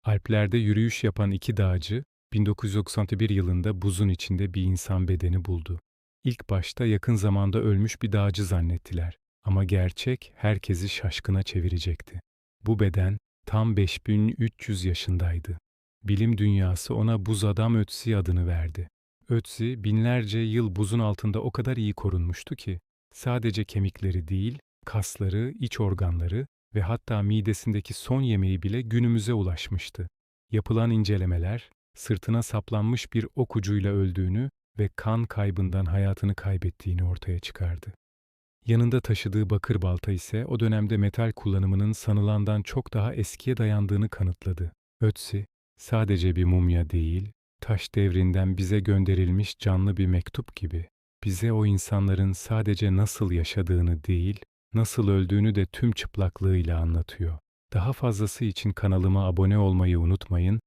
Alplerde yürüyüş yapan iki dağcı, 1991 yılında buzun içinde bir insan bedeni buldu. İlk başta yakın zamanda ölmüş bir dağcı zannettiler. Ama gerçek herkesi şaşkına çevirecekti. Bu beden tam 5300 yaşındaydı. Bilim dünyası ona Buz Adam Ötzi adını verdi. Ötzi binlerce yıl buzun altında o kadar iyi korunmuştu ki sadece kemikleri değil, kasları, iç organları ve hatta midesindeki son yemeği bile günümüze ulaşmıştı. Yapılan incelemeler, sırtına saplanmış bir ok ucuyla öldüğünü ve kan kaybından hayatını kaybettiğini ortaya çıkardı. Yanında taşıdığı bakır balta ise o dönemde metal kullanımının sanılandan çok daha eskiye dayandığını kanıtladı. Ötzi, sadece bir mumya değil, taş devrinden bize gönderilmiş canlı bir mektup gibi, bize o insanların sadece nasıl yaşadığını değil, nasıl öldüğünü de tüm çıplaklığıyla anlatıyor. Daha fazlası için kanalıma abone olmayı unutmayın